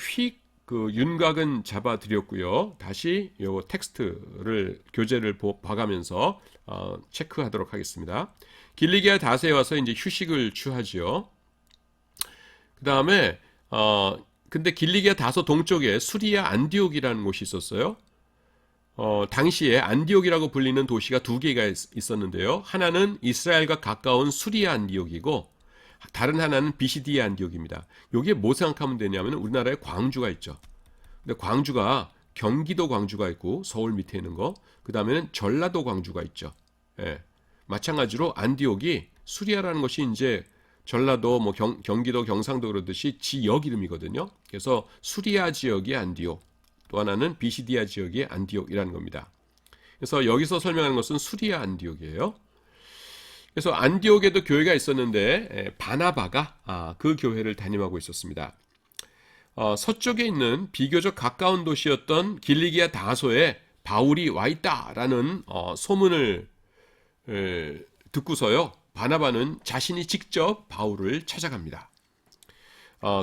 그 윤곽은 잡아드렸고요. 다시 요 텍스트를 교재를 봐가면서 체크하도록 하겠습니다. 길리기아 다스에 와서 이제 휴식을 취하지요. 그 다음에 근데 길리기아 다소 동쪽에 수리아 안디옥이라는 곳이 있었어요. 당시에 안디옥이라고 불리는 도시가 두 개가 있었는데요. 하나는 이스라엘과 가까운 수리아 안디옥이고 다른 하나는 비시디아 안디옥입니다. 여기에 뭐 생각하면 되냐면 우리나라에 광주가 있죠. 근데 광주가 경기도 광주가 있고 서울 밑에 있는 거, 그 다음에는 전라도 광주가 있죠. 예. 마찬가지로 안디옥이 수리아라는 것이 이제 전라도 뭐 경기도 경상도 그러듯이 지역 이름이거든요. 그래서 수리아 지역의 안디옥, 또 하나는 비시디아 지역의 안디옥이라는 겁니다. 그래서 여기서 설명하는 것은 수리아 안디옥이에요. 그래서 안디옥에도 교회가 있었는데 바나바가 그 교회를 담임하고 있었습니다. 서쪽에 있는 비교적 가까운 도시였던 길리기아 다소에 바울이 와 있다라는 소문을 듣고서요. 바나바는 자신이 직접 바울을 찾아갑니다.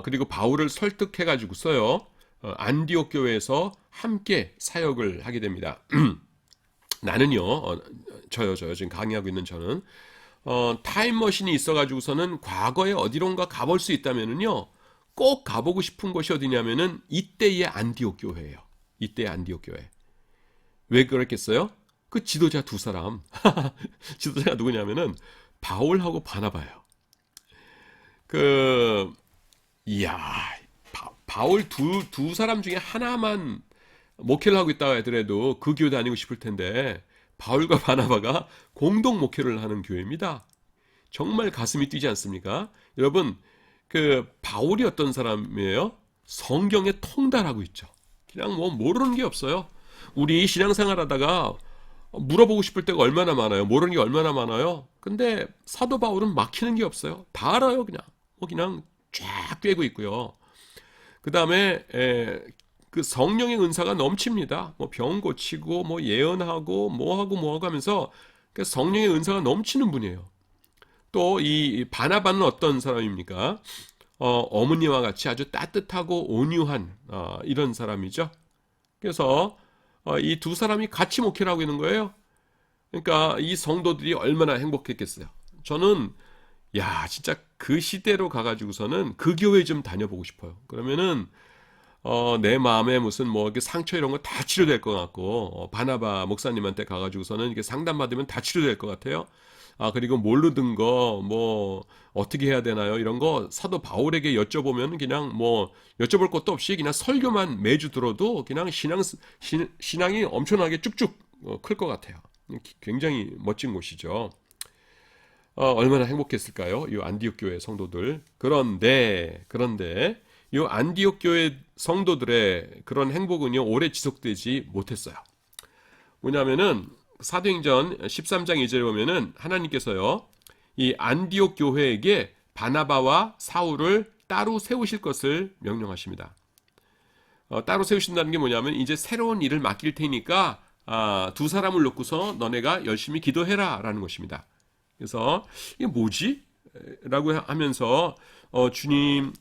그리고 바울을 설득해가지고서요. 안디옥 교회에서 함께 사역을 하게 됩니다. 나는요, 저요 지금 강의하고 있는 저는 타임머신이 있어가지고서는 과거에 어디론가 가볼 수 있다면은요, 꼭 가보고 싶은 곳이 어디냐면은 이때의 안디옥 교회예요. 이때의 안디옥 교회. 왜 그랬겠어요? 그 지도자 두 사람, 지도자가 누구냐면은 바울하고 바나바예요. 이야, 바울 두 사람 중에 하나만 목회를 하고 있다고 하더라도 그 교회 다니고 싶을 텐데 바울과 바나바가 공동 목회를 하는 교회입니다. 정말 가슴이 뛰지 않습니까? 여러분, 바울이 어떤 사람이에요? 성경에 통달하고 있죠. 그냥 뭐 모르는 게 없어요. 우리 신앙생활 하다가 물어보고 싶을 때가 얼마나 많아요. 모르는 게 얼마나 많아요. 근데 사도 바울은 막히는 게 없어요. 다 알아요. 그냥 쫙 꿰고 있고요. 그 다음에 그 성령의 은사가 넘칩니다. 뭐 병 고치고 뭐 예언하고 뭐하고 하면서 그 성령의 은사가 넘치는 분이에요. 또 이 바나바는 어떤 사람입니까? 어머니와 같이 아주 따뜻하고 온유한 이런 사람이죠. 그래서 이 두 사람이 같이 목회를 하고 있는 거예요. 그러니까 이 성도들이 얼마나 행복했겠어요. 저는 진짜 그 시대로 가가지고서는 그 교회 좀 다녀보고 싶어요. 그러면은 내 마음에 무슨 뭐 이렇게 상처 이런 거 다 치료될 것 같고 바나바 목사님한테 가가지고서는 이렇게 상담받으면 다 치료될 것 같아요. 그리고 모르던 거 뭐 어떻게 해야 되나요? 이런 거 사도 바울에게 여쭤보면 그냥 뭐 여쭤볼 것도 없이 그냥 설교만 매주 들어도 그냥 신앙이 엄청나게 쭉쭉 클 것 같아요. 굉장히 멋진 곳이죠. 얼마나 행복했을까요? 이 안디옥 교회 성도들. 그런데 이 안디옥 교회 성도들의 그런 행복은요 오래 지속되지 못했어요. 뭐냐면은 사도행전 13장 2절에 보면은 하나님께서요 이 안디옥 교회에게 바나바와 사울을 따로 세우실 것을 명령하십니다. 따로 세우신다는 게 뭐냐면 이제 새로운 일을 맡길 테니까 두 사람을 놓고서 너네가 열심히 기도해라 라는 것입니다. 그래서 이게 뭐지? 라고 하면서 주님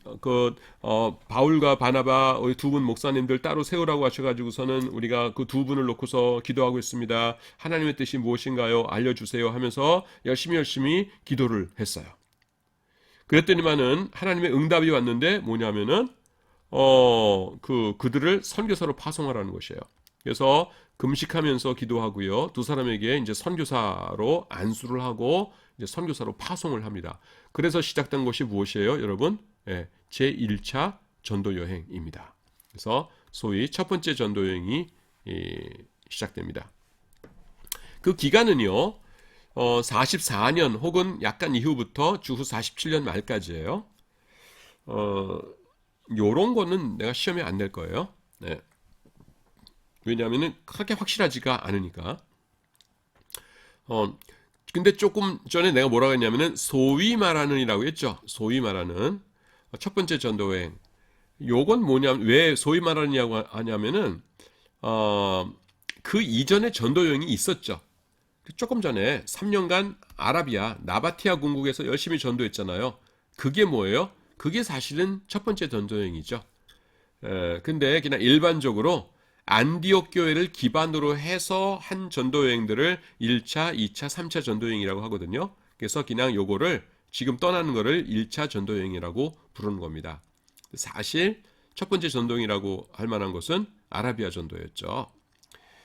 바울과 바나바 두 분 목사님들 따로 세우라고 하셔가지고서는 우리가 그 두 분을 놓고서 기도하고 있습니다. 하나님의 뜻이 무엇인가요? 알려주세요 하면서 열심히 기도를 했어요. 그랬더니만은 하나님의 응답이 왔는데 뭐냐면은 그들을 선교사로 파송하라는 것이에요. 그래서 금식하면서 기도하고요. 두 사람에게 이제 선교사로 안수를 하고 이제 선교사로 파송을 합니다. 그래서 시작된 것이 무엇이에요, 여러분? 제1차 전도 여행입니다. 그래서 소위 첫 번째 전도 여행이 시작됩니다. 그 기간은요. 44년 혹은 약간 이후부터 주후 47년 말까지예요. 요런 거는 내가 시험에 안 낼 거예요. 네. 왜냐하면 그렇게 확실하지가 않으니까. 근데 조금 전에 내가 뭐라고 했냐면은 소위 말하는이라고 했죠. 소위 말하는 첫 번째 전도여행. 요건 뭐냐면 왜 소위 말하냐고 하냐면은 그 이전에 전도 여행이 있었죠. 조금 전에 3년간 아라비아 나바티아 공국에서 열심히 전도했잖아요. 그게 뭐예요? 그게 사실은 첫 번째 전도 여행이죠. 근데 그냥 일반적으로 안디옥 교회를 기반으로 해서 한 전도 여행들을 1차, 2차, 3차 전도 여행이라고 하거든요. 그래서 그냥 요거를 지금 떠나는 거를 1차 전도 여행이라고 부르는 겁니다. 사실 첫 번째 전도행이라고 할 만한 것은 아라비아 전도였죠.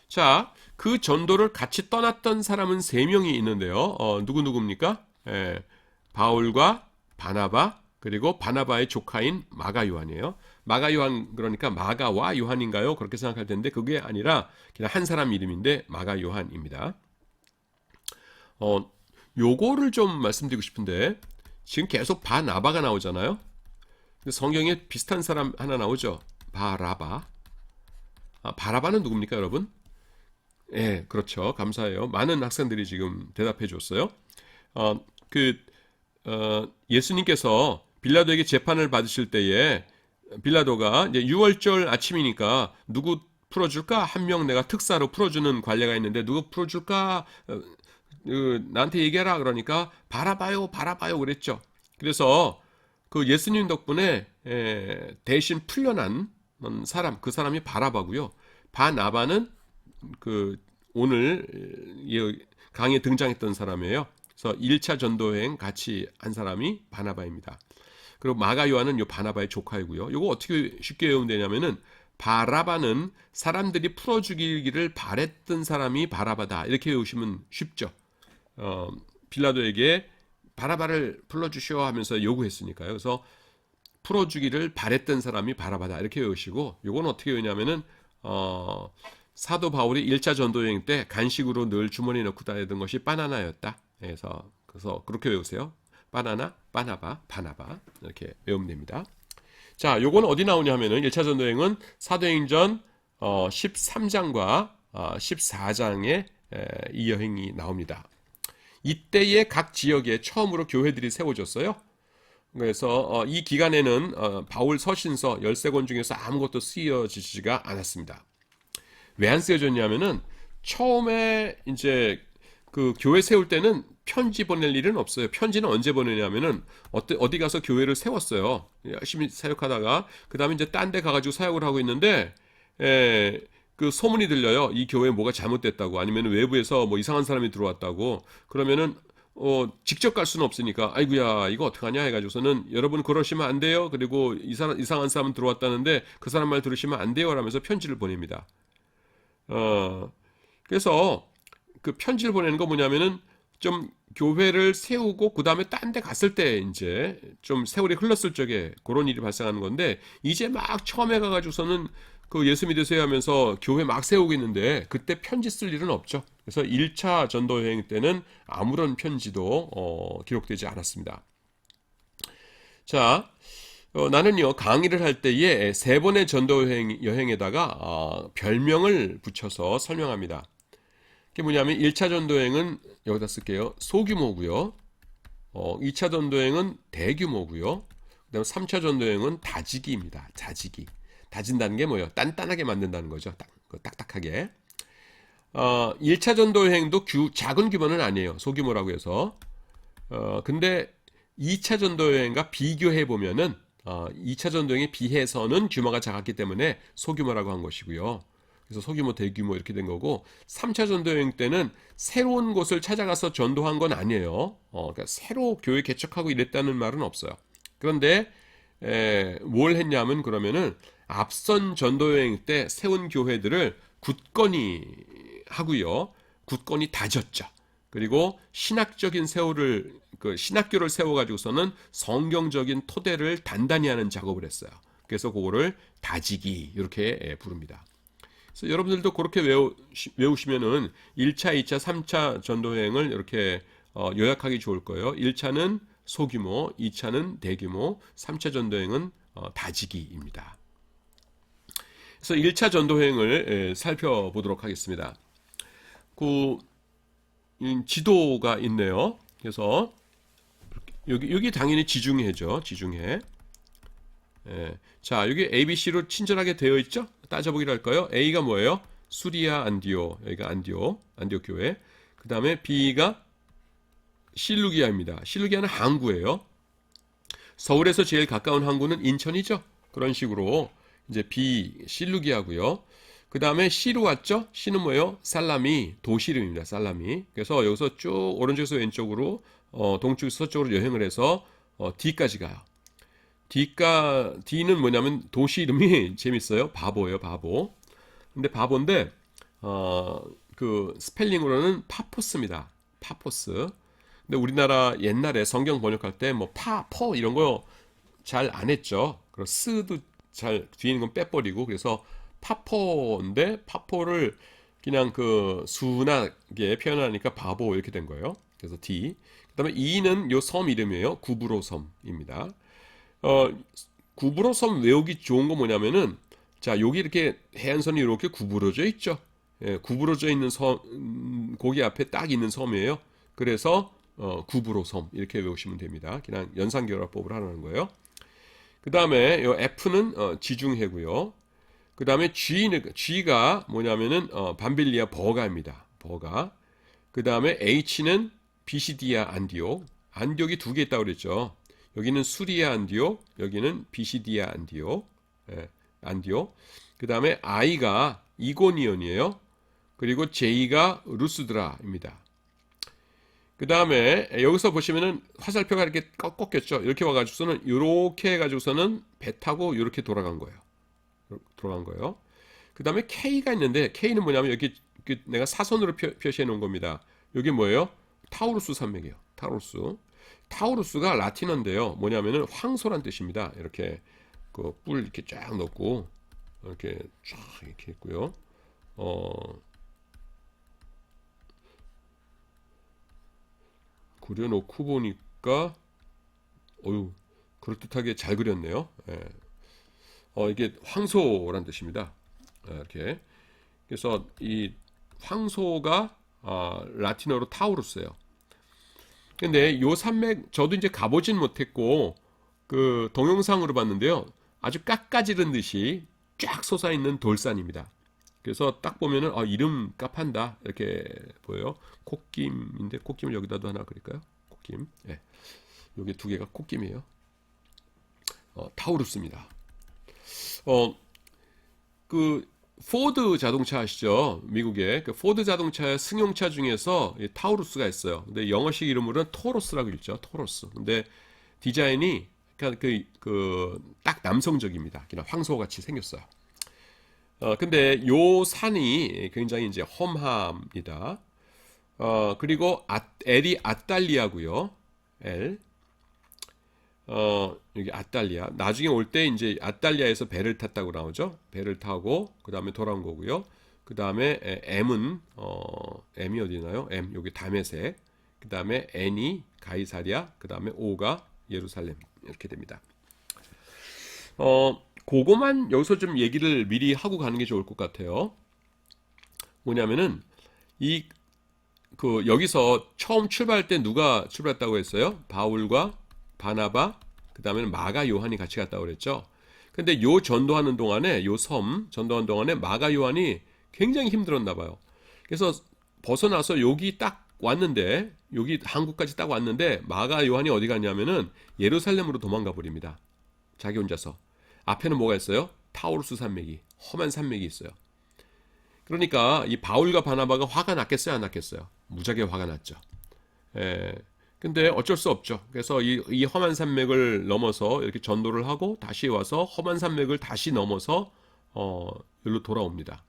자, 그 전도를 같이 떠났던 사람은 세 명이 있는데요. 누구입니까? 바울과 바나바, 그리고 바나바의 조카인 마가 요한이에요. 마가 요한, 그러니까 마가와 요한인가요? 그렇게 생각할 텐데 그게 아니라 그냥 한 사람 이름인데 마가 요한입니다. 요거를 좀 말씀드리고 싶은데 지금 계속 바나바가 나오잖아요. 성경에 비슷한 사람 하나 나오죠. 바라바. 바라바는 누굽니까, 여러분? 예, 그렇죠. 감사해요. 많은 학생들이 지금 대답해 줬어요. 어, 그, 예수님께서 빌라도에게 재판을 받으실 때에 빌라도가 이제 6월절 아침이니까 누구 풀어줄까? 한 명 내가 특사로 풀어주는 관례가 있는데 누구 풀어줄까? 나한테 얘기해라. 그러니까 바라봐요, 바라봐요 그랬죠. 그래서 그 예수님 덕분에 대신 풀려난 사람, 그 사람이 바라바고요. 바나바는 그 오늘 강의에 등장했던 사람이에요. 그래서 1차 전도여행 같이 한 사람이 바나바입니다. 그리고 마가 요한은 요 바나바의 조카이고요. 이거 어떻게 쉽게 외우면 되냐면은 바라바는 사람들이 풀어주기를 바랬던 사람이 바라바다. 이렇게 외우시면 쉽죠. 빌라도에게 바라바를 불러주시오 하면서 요구했으니까요. 그래서 풀어주기를 바랬던 사람이 바라바다. 이렇게 외우시고 요건 어떻게 외우냐면은 사도 바울이 1차 전도여행 때 간식으로 늘 주머니에 넣고 다니던 것이 바나나였다. 그래서 그렇게 외우세요. 바나나, 바나바, 바나바 이렇게 외우면 됩니다. 자, 요건 어디 나오냐 하면은 1차 전도여행은 사도행전 13장과 14장에 이 여행이 나옵니다. 이때에 각 지역에 처음으로 교회들이 세워졌어요. 그래서 이 기간에는 바울 서신서 13권 중에서 아무것도 쓰여지지가 않았습니다. 왜 안 쓰여졌냐면은 처음에 이제 그 교회 세울 때는 편지 보낼 일은 없어요. 편지는 언제 보내냐면은 어디 가서 교회를 세웠어요. 열심히 사역하다가 그 다음에 이제 딴 데 가가지고 사역을 하고 있는데 그 소문이 들려요. 이 교회에 뭐가 잘못됐다고 아니면 외부에서 뭐 이상한 사람이 들어왔다고 그러면은 직접 갈 수는 없으니까 아이고야 이거 어떡하냐 해가지고서는 여러분 그러시면 안 돼요. 그리고 이상한 사람 들어왔다는데 그 사람 말 들으시면 안 돼요. 라면서 편지를 보냅니다. 그래서 그 편지를 보내는 거 뭐냐면은 좀 교회를 세우고 그 다음에 딴 데 갔을 때 이제 좀 세월이 흘렀을 적에 그런 일이 발생하는 건데 이제 막 처음에 가가지고서는 그 예수 믿으세요 하면서 교회 막 세우고 있는데 그때 편지 쓸 일은 없죠. 그래서 1차 전도 여행 때는 아무런 편지도 기록되지 않았습니다. 자, 나는요 강의를 할 때에 3번의 전도 여행에다가 별명을 붙여서 설명합니다. 그게 뭐냐면 1차 전도여행은 여기다 쓸게요. 소규모고요. 2차 전도여행은 대규모고요. 그다음에 3차 전도여행은 다지기입니다. 다지기. 다진다는 게 뭐예요? 단단하게 만든다는 거죠. 딱딱하게. 1차 전도여행도 작은 규모는 아니에요. 소규모라고 해서. 근데 2차 전도여행과 비교해 보면은 2차 전도여행에 비해서는 규모가 작았기 때문에 소규모라고 한 것이고요. 그래서 소규모, 대규모 이렇게 된 거고 3차 전도여행 때는 새로운 곳을 찾아가서 전도한 건 아니에요. 그러니까 새로 교회 개척하고 이랬다는 말은 없어요. 그런데 뭘 했냐면 그러면은 앞선 전도여행 때 세운 교회들을 굳건히 하고요. 굳건히 다졌죠. 그리고 신학적인 신학교를 세워가지고서는 성경적인 토대를 단단히 하는 작업을 했어요. 그래서 그거를 다지기 이렇게 부릅니다. 그래서 여러분들도 그렇게 외우시면은 1차, 2차, 3차 전도여행을 이렇게 요약하기 좋을 거예요. 1차는 소규모, 2차는 대규모, 3차 전도여행은 다지기입니다. 그래서 1차 전도여행을 살펴보도록 하겠습니다. 그 지도가 있네요. 그래서 여기 당연히 지중해죠. 지중해. 예. 자, 여기 ABC로 친절하게 되어 있죠? 따져보기로 할까요? A가 뭐예요? 수리아 안디오. 여기가 안디오 교회. 그 다음에 B가 실루기아입니다. 실루기아는 항구예요. 서울에서 제일 가까운 항구는 인천이죠. 그런 식으로 이제 B 실루기아고요. 그 다음에 C로 왔죠. C는 뭐예요? 살라미, 도시 이름입니다. 살라미. 그래서 여기서 쭉 오른쪽에서 왼쪽으로 동쪽에서 서쪽으로 여행을 해서 D까지 가요. D는 뭐냐면 도시 이름이 재밌어요. 바보예요, 바보. 근데 바보인데 그 스펠링으로는 파포스입니다. 파포스. 근데 우리나라 옛날에 성경 번역할 때 뭐 퍼 이런 거 잘 안 했죠. 그리고 스도 잘 뒤에 있는 건 빼버리고 그래서 파포인데 파포를 그냥 그 순하게 표현하니까 바보 이렇게 된 거예요. 그래서 D. 그다음에 E는 요 섬 이름이에요. 구브로 섬입니다. 어, 구부로 섬 외우기 좋은 거 뭐냐면은 자 여기 이렇게 해안선이 이렇게 구부러져 있죠. 예, 구부러져 있는 섬 거기 앞에 딱 있는 섬이에요. 그래서 구부로 섬 이렇게 외우시면 됩니다. 그냥 연산결합법을 하라는 거예요. 그 다음에 요 F는 지중해고요. 그 다음에 G가 뭐냐면은 밤빌리아 버가입니다. 버가. 그 다음에 H는 비시디아 안디옥. 안디옥이 두 개 있다고 그랬죠. 여기는 수리아 안디옥, 여기는 비시디아 안디옥. 예, 안디옥. 그 다음에 I가 이고니온이에요. 그리고 J가 루스드라입니다. 그 다음에 여기서 보시면은 화살표가 이렇게 꺾였죠. 이렇게 와가지고서는 이렇게 해가지고서는 배 타고 이렇게 돌아간 거예요. 그 다음에 K가 있는데 K는 뭐냐면 여기 내가 사선으로 표시해 놓은 겁니다. 여기 뭐예요? 타우루스 산맥이에요. 타우루스가 라틴어인데요. 뭐냐면은 황소란 뜻입니다. 이렇게 그 뿔 이렇게 쫙 넣고 이렇게 쫙 이렇게 있고요. 그려놓고 보니까 어유 그럴듯하게 잘 그렸네요. 예. 이게 황소란 뜻입니다. 이렇게 그래서 이 황소가 라틴어로 타우루스예요. 근데 요 산맥 저도 이제 가보진 못했고 그 동영상으로 봤는데요. 아주 깎아지른 듯이 쫙 솟아있는 돌산입니다. 그래서 딱 보면은 이름 값한다 이렇게 보여요. 콧김인데 콧김을 여기다도 하나 그릴까요? 콧김. 예. 요게 두 개가 콧김이에요. 타우루스입니다. 그 포드 자동차 아시죠? 미국의 그 포드 자동차의 승용차 중에서 타우루스가 있어요. 근데 영어식 이름으로는 토로스라고 읽죠. 토로스. 근데 디자인이 딱 남성적입니다. 그냥 황소 같이 생겼어요. 근데 요 산이 굉장히 이제 험합니다. 그리고 L이 아탈리아고요. L. 여기 아탈리아. 나중에 올 때 이제 아탈리아에서 배를 탔다고 나오죠. 배를 타고 그 다음에 돌아온 거고요. 그 다음에 M은 M이 어디나요? M 여기 다메섹. 그 다음에 N이 가이사리아. 그 다음에 O가 예루살렘 이렇게 됩니다. 그거만 여기서 좀 얘기를 미리 하고 가는 게 좋을 것 같아요. 뭐냐면은 여기서 처음 출발할 때 누가 출발했다고 했어요? 바울과 바나바, 그 다음에는 마가 요한이 같이 갔다고 그랬죠. 근데 요 전도하는 동안에 요 섬 전도하는 동안에 마가 요한이 굉장히 힘들었나 봐요. 그래서 벗어나서 여기 딱 왔는데 여기 한국까지 딱 왔는데 마가 요한이 어디 갔냐면은 예루살렘으로 도망가 버립니다. 자기 혼자서. 앞에는 뭐가 있어요? 타우루스 산맥이 험한 산맥이 있어요. 그러니까 이 바울과 바나바가 화가 났겠어요, 안 났겠어요? 무지하게 화가 났죠. 근데 어쩔 수 없죠. 그래서 이 험한 산맥을 넘어서 이렇게 전도를 하고 다시 와서 험한 산맥을 다시 넘어서 여기로 돌아옵니다.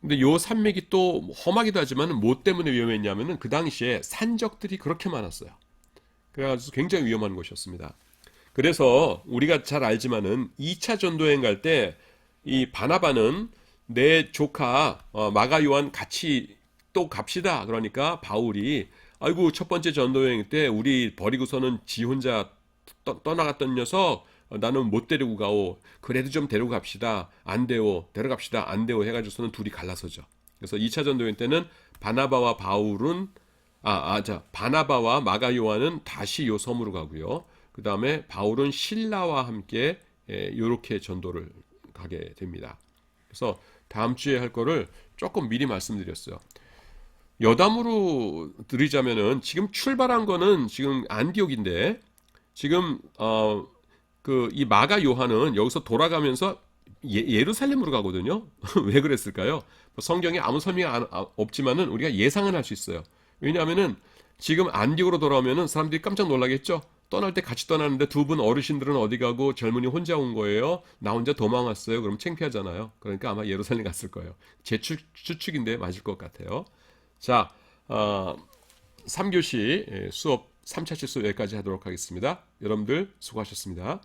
근데 요 산맥이 또 험하기도 하지만 뭐 때문에 위험했냐면은 그 당시에 산적들이 그렇게 많았어요. 그래가지고 굉장히 위험한 곳이었습니다. 그래서 우리가 잘 알지만은 2차 전도여행 갈 때 이 바나바는 내 조카 마가 요한 같이 또 갑시다. 그러니까 바울이 아이고 첫 번째 전도여행 때 우리 버리고서는 지 혼자 떠나갔던 녀석 나는 못 데리고 가오. 그래도 좀 데리고 갑시다. 안 돼요. 데려갑시다. 안 돼요. 해가지고서는 둘이 갈라서죠. 그래서 2차 전도여행 때는 바나바와 마가 요한은 다시 요 섬으로 가고요. 그 다음에 바울은 신라와 함께 이렇게 전도를 가게 됩니다. 그래서 다음 주에 할 거를 조금 미리 말씀드렸어요. 여담으로 드리자면은 지금 출발한 거는 지금 안디옥인데 지금 그 이 마가 요한은 여기서 돌아가면서 예루살렘으로 가거든요. 왜 그랬을까요? 뭐 성경에 아무 설명이 없지만은 우리가 예상은 할 수 있어요. 왜냐하면은 지금 안디옥으로 돌아오면은 사람들이 깜짝 놀라겠죠. 떠날 때 같이 떠나는데 두 분 어르신들은 어디 가고 젊은이 혼자 온 거예요. 나 혼자 도망왔어요. 그럼 창피하잖아요. 그러니까 아마 예루살렘 갔을 거예요. 제 추측인데 맞을 것 같아요. 자, 3교시 수업 3차시 수업 여기까지 하도록 하겠습니다. 여러분들 수고하셨습니다.